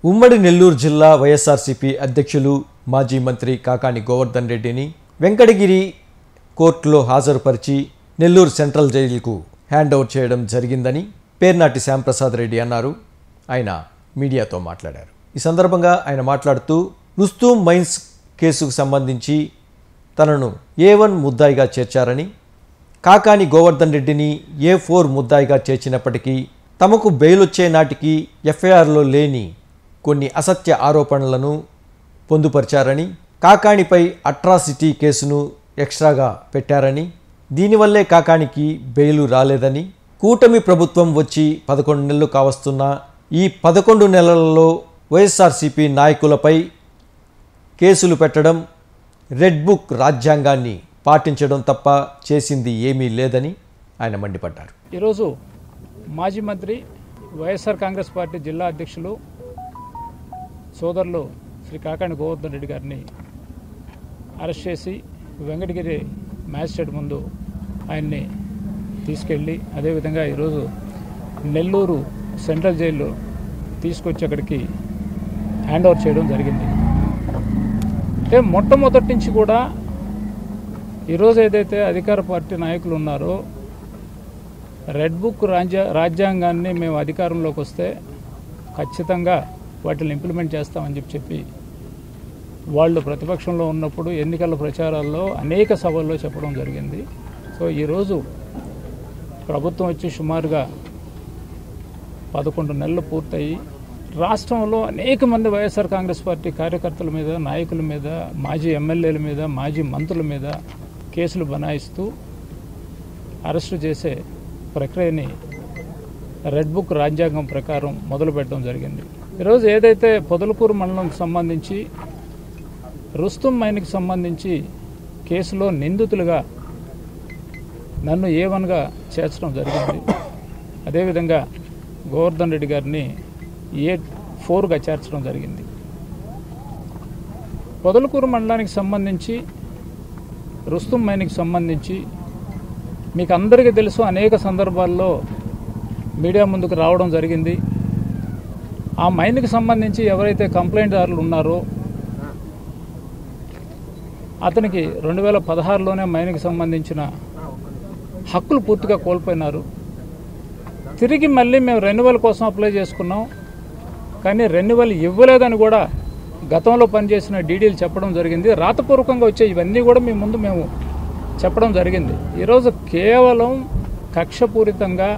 ఉమ్మడి నెల్లూరు జిల్లా వైఎస్ఆర్సీపీ అధ్యక్షులు మాజీ మంత్రి కాకాని గోవర్ధన్ రెడ్డిని వెంకటగిరి కోర్టులో హాజరుపరిచి నెల్లూరు సెంట్రల్ జైలుకు హ్యాండ్ ఓవర్ చేయడం జరిగిందని పేర్నాటి శ్యాంప్రసాద్ రెడ్డి అన్నారు. ఆయన మీడియాతో మాట్లాడారు. ఈ సందర్భంగా ఆయన మాట్లాడుతూ రుస్తూం మైన్స్ కేసుకు సంబంధించి తనను A1 ముద్దాయిగా చేర్చారని, కాకాని గోవర్ధన్ రెడ్డిని A4 ముద్దాయిగా చేర్చినప్పటికీ తమకు బెయిల్ వచ్చే నాటికి ఎఫ్ఐఆర్లో లేని కొన్ని అసత్య ఆరోపణలను పొందుపరిచారని, కాకానిపై అట్రాసిటీ కేసును ఎక్స్ట్రాగా పెట్టారని, దీనివల్లే కాకానికి బెయిలు రాలేదని, కూటమి ప్రభుత్వం వచ్చి 11 నెలలు కావస్తున్నా ఈ 11 నెలలలో వైఎస్ఆర్సీపీ నాయకులపై కేసులు పెట్టడం, రెడ్ బుక్ రాజ్యాంగాన్ని పాటించడం తప్ప చేసింది ఏమీ లేదని ఆయన మండిపడ్డారు. ఈరోజు మాజీ మంత్రి వైఎస్ఆర్ కాంగ్రెస్ పార్టీ జిల్లా అధ్యక్షులు సోదరులు శ్రీ కాకాని గోవర్ధన్ రెడ్డి గారిని అరెస్ట్ చేసి వెంకటగిరి మ్యాజిస్ట్రేట్ ముందు ఆయన్ని తీసుకెళ్ళి, అదేవిధంగా ఈరోజు నెల్లూరు సెంట్రల్ జైల్లో తీసుకొచ్చి అక్కడికి హ్యాండ్ ఓవర్ చేయడం జరిగింది. అంటే మొట్టమొదటి నుంచి కూడా ఈరోజు ఏదైతే అధికార పార్టీ నాయకులు ఉన్నారో, రెడ్ బుక్ రాజ్యాంగాన్ని మేము అధికారంలోకి వస్తే ఖచ్చితంగా వాటిని ఇంప్లిమెంట్ చేస్తామని చెప్పి వాళ్ళు ప్రతిపక్షంలో ఉన్నప్పుడు ఎన్నికల ప్రచారాల్లో అనేక సభల్లో చెప్పడం జరిగింది. సో ఈరోజు ప్రభుత్వం వచ్చి సుమారుగా 11 నెలలు పూర్తయి రాష్ట్రంలో అనేక మంది వైఎస్ఆర్ కాంగ్రెస్ పార్టీ కార్యకర్తల మీద, నాయకుల మీద, మాజీ ఎమ్మెల్యేల మీద, మాజీ మంత్రుల మీద కేసులు బనాయిస్తూ అరెస్టు చేసే ప్రక్రియని రెడ్ బుక్ రాజ్యాంగం ప్రకారం మొదలుపెట్టడం జరిగింది. ఈరోజు ఏదైతే పొదలకూరు మండలంకి సంబంధించి రుస్తూం మైన్కి సంబంధించి కేసులో నిందితులుగా నన్ను A1గా చేర్చడం జరిగింది. అదేవిధంగా గోవర్ధన్ రెడ్డి గారిని A4గా చేర్చడం జరిగింది. పొదలకూరు మండలానికి సంబంధించి, రుస్తూం మైన్కి సంబంధించి మీకు అందరికీ తెలుసు, అనేక సందర్భాల్లో మీడియా ముందుకు రావడం జరిగింది. ఆ మైన్కి సంబంధించి ఎవరైతే కంప్లైంట్దారులు ఉన్నారో అతనికి 2016లోనే మైన్కి సంబంధించిన హక్కులు పూర్తిగా కోల్పోయినారు. తిరిగి మళ్ళీ మేము రెన్యువల్ కోసం అప్లై చేసుకున్నాం, కానీ రెన్యువల్ ఇవ్వలేదని కూడా గతంలో పనిచేసిన డీడీలు చెప్పడం జరిగింది. రాతపూర్వకంగా వచ్చే ఇవన్నీ కూడా మీ ముందు మేము చెప్పడం జరిగింది. ఈరోజు కేవలం కక్షపూరితంగా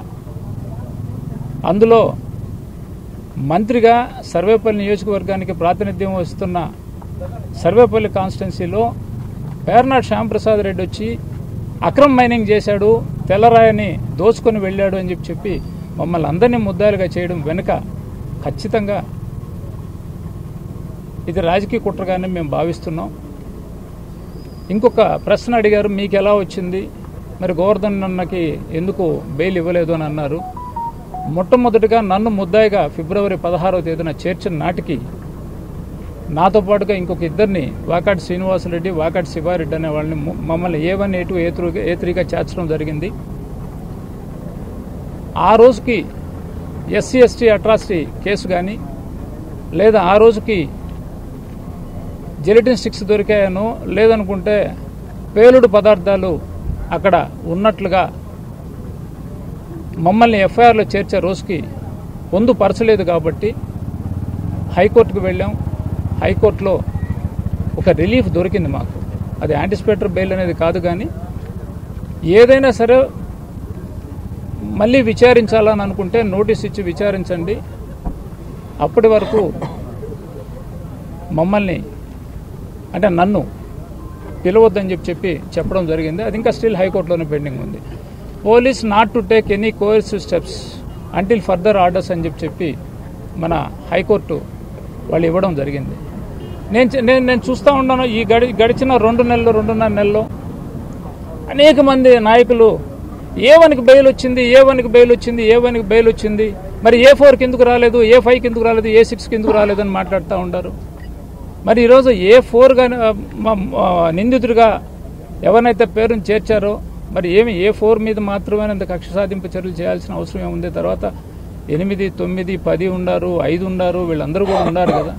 అందులో మంత్రిగా సర్వేపల్లి నియోజకవర్గానికి ప్రాతినిధ్యం వస్తున్న సర్వేపల్లి కాన్స్టిట్యున్సీలో పేర్నాటి శ్యాంప్రసాద్ రెడ్డి వచ్చి అక్రమ మైనింగ్ చేశాడు, తెల్లరాయని దోచుకొని వెళ్ళాడు అని చెప్పి మమ్మల్ని అందరినీ ముద్దాయిలుగా చేయడం వెనుక ఖచ్చితంగా ఇది రాజకీయ కుట్రగానే మేము భావిస్తున్నాం. ఇంకొక ప్రశ్న అడిగారు, మీకు ఎలా వచ్చింది, మరి గోవర్ధన్ అన్నకి ఎందుకు బెయిల్ ఇవ్వలేదు అని అన్నారు. మొట్టమొదటిగా నన్ను ముద్దాయిగా ఫిబ్రవరి 16వ తేదీన చేర్చిన నాటికి నాతో పాటుగా ఇంకొక ఇద్దరిని, వాకాటి శ్రీనివాసరెడ్డి, వాకాటి శివారెడ్డి అనే వాళ్ళని మమ్మల్ని A1, A2, A3గా చేర్చడం జరిగింది. ఆ రోజుకి SC, ST అట్రాసిటీ కేసు కానీ, లేదా ఆ రోజుకి జెలటిన్ స్టిక్స్ దొరికాయనో, లేదనుకుంటే పేలుడు పదార్థాలు అక్కడ ఉన్నట్లుగా మమ్మల్ని ఎఫ్ఐఆర్లో చేర్చే రోజుకి పొందుపరచలేదు. కాబట్టి హైకోర్టుకు వెళ్ళాం. హైకోర్టులో ఒక రిలీఫ్ దొరికింది మాకు. అది యాంటిసిపేటరీ బెయిల్ అనేది కాదు, కానీ ఏదైనా సరే మళ్ళీ విచారించాలని అనుకుంటే నోటీస్ ఇచ్చి విచారించండి, అప్పటి వరకు మమ్మల్ని అంటే నన్ను పిలవద్దని చెప్పడం జరిగింది. అది ఇంకా స్టిల్ హైకోర్టులోనే పెండింగ్ ఉంది. Police not to take any coercive steps until further orders అని చెప్పి మన హైకోర్టు వాళ్ళు ఇవ్వడం జరిగింది. నేను చూస్తూ ఉన్నాను, ఈ గడిచిన 2.5 నెలల్లో అనేక మంది నాయకులు A1కి బెయిల్ వచ్చింది, A1కి బెయిల్ వచ్చింది, A1కి బెయిల్ వచ్చింది, మరి A4కి ఎందుకు రాలేదు, A5కి ఎందుకు రాలేదు, A6కి ఎందుకు రాలేదని మాట్లాడుతూ ఉంటారు. మరి ఈరోజు A4గా నిందితుడిగా ఎవరినైతే పేరును చేర్చారో, మరి ఏమి A4 మీద మాత్రమే కక్ష సాధింపు చర్యలు చేయాల్సిన అవసరం ఏముంది? తర్వాత 8, 9, 10 ఉండారు, 5 ఉండారు, వీళ్ళందరూ కూడా ఉన్నారు కదా.